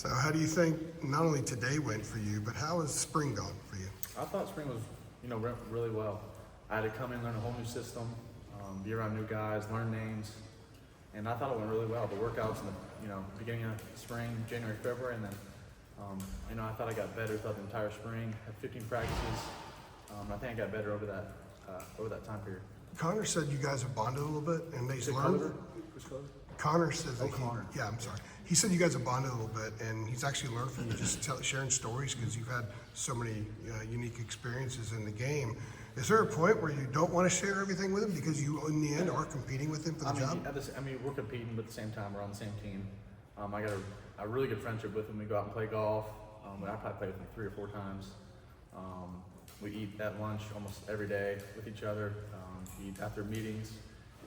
So how do you think not only today went for you, but how has spring gone for you? I thought spring was, went really well. I had to come in, learn a whole new system, be around new guys, learn names, and I thought it went really well. The workouts in the, beginning of spring, January, February, and then, I thought I got better throughout the entire spring. Had 15 practices. I think I got better over that time period. Connor said you guys have bonded a little bit, and they've Is it learned. Connor? Who's Connor? Connor says that Connor. Yeah, I'm sorry. He said you guys have bonded a little bit, and he's actually learned from you just sharing stories because you've had so many unique experiences in the game. Is there a point where you don't want to share everything with him because you, in the end, are competing with him for the job? We're competing, but at the same time, we're on the same team. I got a really good friendship with him. We go out and play golf. I probably play with him 3 or 4 times. We eat at lunch almost every day with each other. Eat after meetings,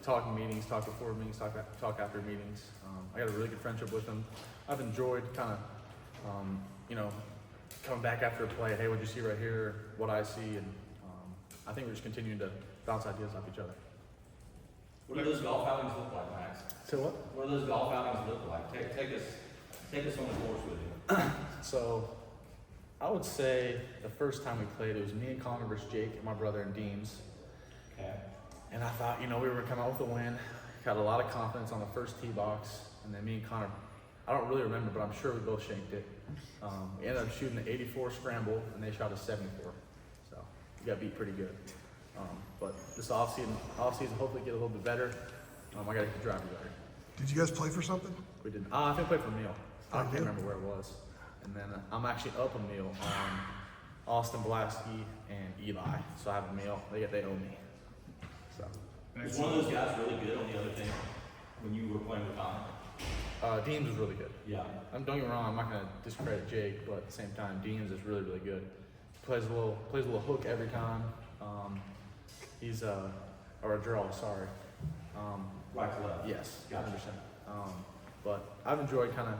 talk before meetings, talk after meetings. I got a really good friendship with him. I've enjoyed kind of, coming back after a play. Hey, what'd you see right here? What I see, and I think we're just continuing to bounce ideas off each other. What do those golf outings look like, Max? So what? What do those golf outings look like? Take us on the course with you. So, I would say the first time we played, it was me and Connor versus Jake and my brother and Deems. Okay. And I thought, we were gonna come out with a win. Got a lot of confidence on the first tee box, and then me and Connor, I don't really remember, but I'm sure we both shanked it. We ended up shooting an 84 scramble, and they shot a 74. So we got beat pretty good. But this offseason, hopefully get a little bit better. I gotta get the driver better. Did you guys play for something? We didn't. I think we played for Meal. I Oh, can't you did? remember where it was. And then I'm actually up a Meal on Austin Blasky and Eli. So I have a Meal. They owe me. So. Was one of those guys really good on the other team when you were playing with Connor? Deems was really good. Yeah. Don't get me wrong, I'm not going to discredit Jake, but at the same time, Deems is really, really good. Plays a little hook every time. He's or a draw, sorry. Right to left. Yes, Gotcha. 100%. But I've enjoyed kind of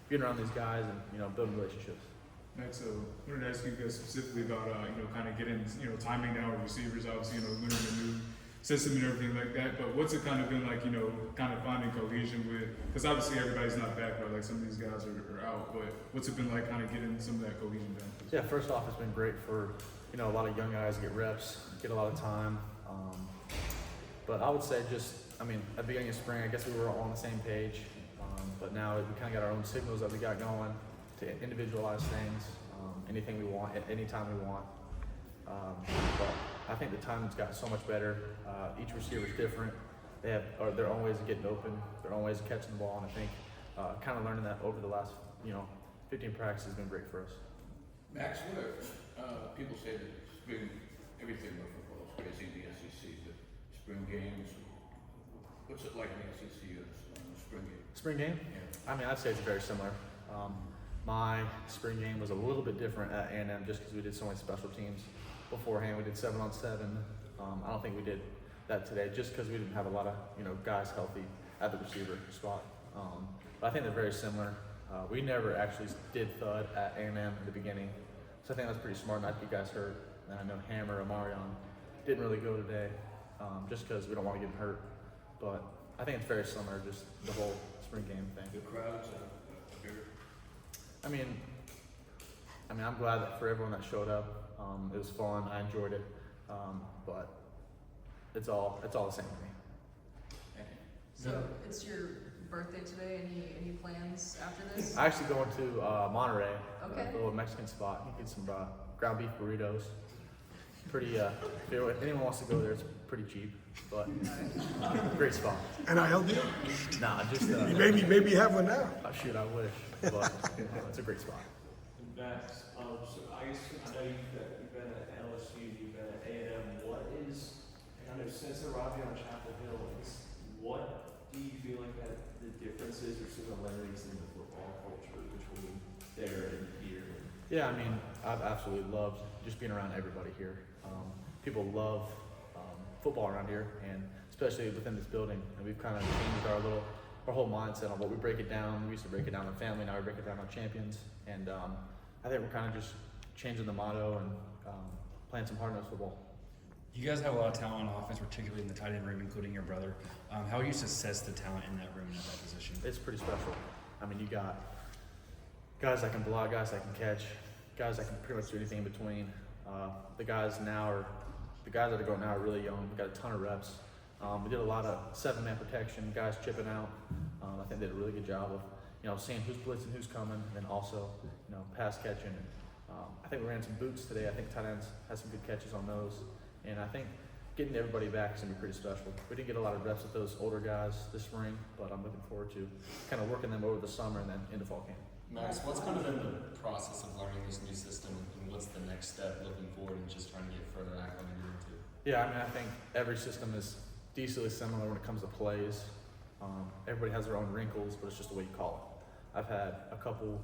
being around these guys and building relationships. Max, so I wanted to ask you guys specifically about kind of getting timing down with receivers, obviously learning a new system and everything like that. But what's it kind of been like kind of finding cohesion with? Because obviously everybody's not back, right? Like some of these guys are out. But what's it been like kind of getting some of that cohesion down? Yeah, first off, it's been great for a lot of young guys to get reps, get a lot of time. But I would say at the beginning of spring, I guess we were all on the same page. But now we kind of got our own signals that we got going to individualize things, anything we want, at any time we want. But I think the time's got so much better. Each receiver is different. They have their own ways of getting open, their own ways of catching the ball, and I think kind of learning that over the last 15 practices has been great for us. Max, what are, people say that spring, everything about football is crazy in the SEC, the spring games. What's it like in the SEC spring game? Spring game? Yeah. I'd say it's very similar. My spring game was a little bit different at A&M just because we did so many special teams beforehand. We did 7-on-7. I don't think we did that today just because we didn't have a lot of guys healthy at the receiver spot. But I think they're very similar. We never actually did thud at A&M in the beginning, so I think that's pretty smart not to get guys hurt. And I know Hammer or Marion didn't really go today just because we don't want to get him hurt. But I think it's very similar, just the whole spring game thing. The crowds are bigger. I'm glad that for everyone that showed up. It was fun. I enjoyed it. But it's all the same to me. Thank you. So it's your birthday today. Any plans after this? I actually going to Monterey, Okay. a little Mexican spot. You get some ground beef burritos. Pretty. If anyone wants to go there, it's pretty cheap, but great spot. NIL deal? Nah, just Maybe you have one now. shoot, I wish, but it's a great spot. Max, so I guess I know you've been at LSU, you've been at A&M. What is, I know since arriving on Chapel Hill, what do you feel like that the differences or similarities in the football culture between there and here? Yeah, I've absolutely loved just being around everybody here. People love football around here, and especially within this building. And we've kind of changed our whole mindset on what we break it down. We used to break it down on family, now we break it down on champions. And I think we're kind of just changing the motto and playing some hard-nosed football. You guys have a lot of talent on offense, particularly in the tight end room, including your brother. How would you assess the talent in that room and at that position? It's pretty special. You got guys that can block, guys that can catch, guys that can pretty much do anything in between. The guys that are going now are really young. We got a ton of reps. We did a lot of 7-man protection, guys chipping out. I think they did a really good job of, seeing who's blitzing, who's coming, and then also, pass catching. I think we ran some boots today. I think tight ends had some good catches on those. And I think getting everybody back is going to be pretty special. We didn't get a lot of reps with those older guys this spring, but I'm looking forward to kind of working them over the summer and then into fall camp. Max, what's kind of been the process of learning this new system, and what's the next step looking forward and just trying to get further acclimated into? Yeah, I think every system is decently similar when it comes to plays. Everybody has their own wrinkles, but it's just the way you call it. I've had a couple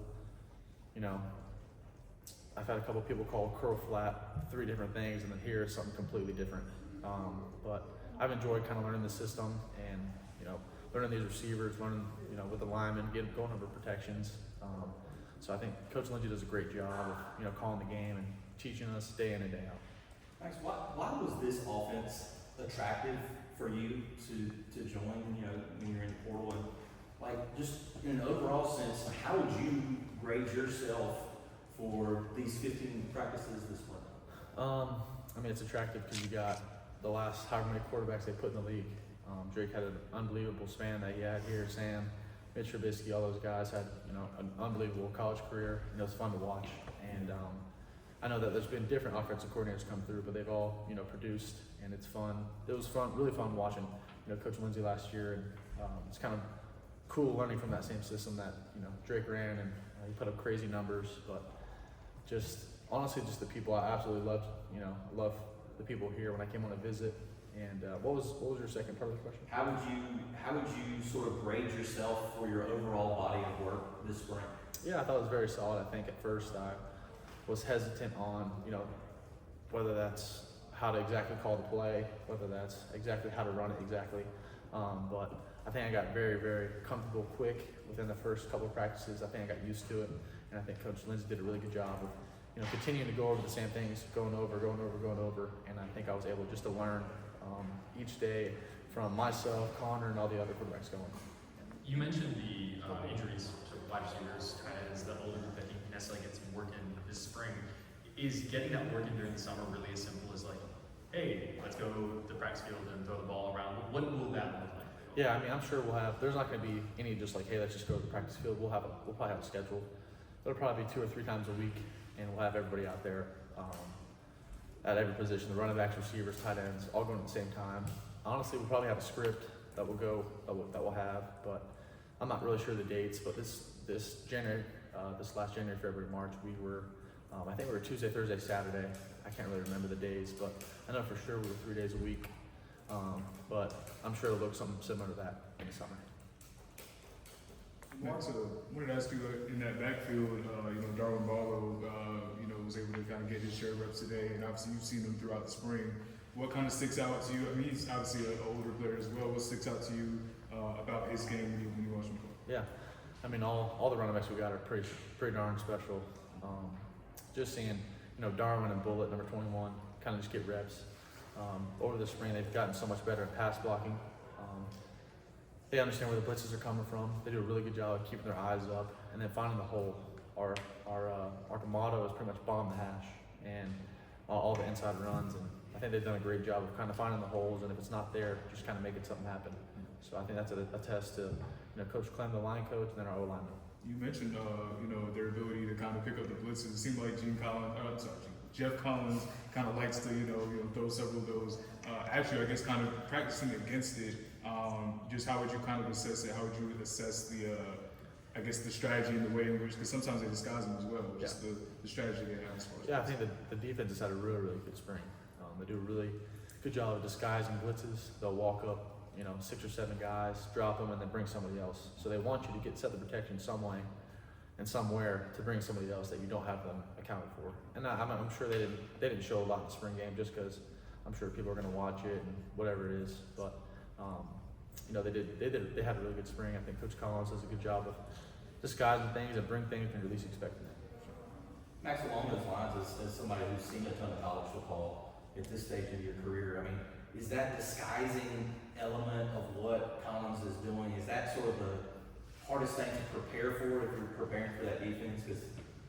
people call curl flat 3 different things, and then here is something completely different. But I've enjoyed kind of learning the system and learning these receivers, learning with the linemen, going over protections. So I think Coach Lindsey does a great job of calling the game and teaching us day in and day out. Max, why was this offense attractive for you to join, when you're in the portal? And like, just in an overall sense, how would you grade yourself for these 15 practices this month? It's attractive because you got the last however many quarterbacks they put in the league. Drake had an unbelievable span that he had here. Sam, Mitch Trubisky, all those guys had, an unbelievable college career. It was fun to watch. And I know that there's been different offensive coordinators come through, but they've all, produced, and it's fun. It was fun, really fun watching, Coach Lindsey last year, and it's kind of cool learning from that same system that, Drake ran, and he put up crazy numbers, but honestly, just the people. I absolutely loved, love the people here when I came on a visit. And what was your second part of the question? How would you sort of grade yourself for your overall body of work this spring? Yeah, I thought it was very solid. I think at first I was hesitant on, whether that's how to exactly call the play, whether that's exactly how to run it exactly. But I think I got very, very comfortable quick within the first couple of practices. I think I got used to it, and I think Coach Lindsey did a really good job of, continuing to go over the same things, going over, and I think I was able just to learn each day from myself, Connor, and all the other quarterbacks going. You mentioned the injuries to wide receivers, kind of as the older group that you necessarily get some work in this spring. Is getting that work in during the summer really as simple as like, hey, let's go to the practice field and throw the ball around? What will that look like? Yeah, I'm sure there's not going to be any just like, hey, let's just go to the practice field. We'll probably have a schedule. It'll probably be 2 or 3 times a week, and we'll have everybody out there at every position, the running backs, receivers, tight ends, all going at the same time. Honestly, we'll probably have a script that we'll have, but I'm not really sure the dates. But this January, this last January, February, March, we were, I think we were Tuesday, Thursday, Saturday. I can't really remember the days, but I know for sure we were 3 days a week. But I'm sure it'll look something similar to that in the summer. Max, I wanted to ask you, in that backfield, Darwin Barlow, was able to kind of get his share of reps today, and obviously you've seen him throughout the spring. What kind of sticks out to you? I mean, he's obviously an older player as well. What sticks out to you about his game when you watch him play? Yeah, all the running backs we got are pretty darn special. Just seeing, Darwin and Bullet, number 21, kind of just get reps. Over the spring, they've gotten so much better at pass blocking. They understand where the blitzes are coming from. They do a really good job of keeping their eyes up and then finding the hole. Our motto is pretty much bomb the hash and all the inside runs. And I think they've done a great job of kind of finding the holes. And if it's not there, just kind of making something happen. So I think that's a test to Coach Clem, the line coach, and then our O-lineman. You mentioned their ability to kind of pick up the blitzes. It seemed like Jeff Collins kind of likes to throw several of those. Actually, I guess kind of practicing against it. Just how would you kind of assess it? How would you assess the strategy and the way in which, because sometimes they disguise them as well, just the strategy they have as far as. Yeah, I think the defense has had a really, really good spring. They do a really good job of disguising blitzes. They'll walk up, 6 or 7 guys, drop them, and then bring somebody else. So they want you to set the protection some way and somewhere to bring somebody else that you don't have them accounted for. And I'm sure they didn't show a lot in the spring game just because I'm sure people are going to watch it and whatever it is. But they had a really good spring. I think Coach Collins does a good job of disguising things and bring things when you're least expecting it. Max, along those lines, as somebody who's seen a ton of college football at this stage of your career, is that disguising element of what Collins is doing, is that sort of the part hardest thing to prepare for if you're preparing for that defense? Because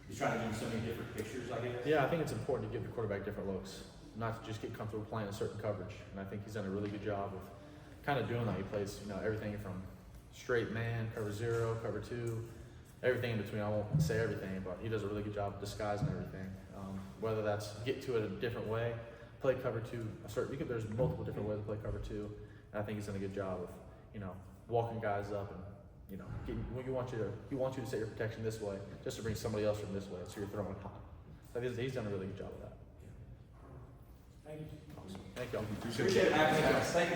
he's trying to give you so many different pictures, I guess. Yeah, I think it's important to give the quarterback different looks, not to just get comfortable playing a certain coverage. And I think he's done a really good job of kind of doing that. He plays, everything from straight man, cover 0, cover 2, everything in between. I won't say everything, but he does a really good job of disguising everything. Whether that's get to it a different way, play cover 2, there's multiple different ways to play cover 2. And I think he's done a good job of, walking guys up and, he wants you to set your protection this way just to bring somebody else from this way, so you're throwing hot. So he's done a really good job of that. Thank you. Awesome. Thank you. Appreciate it. Thank you.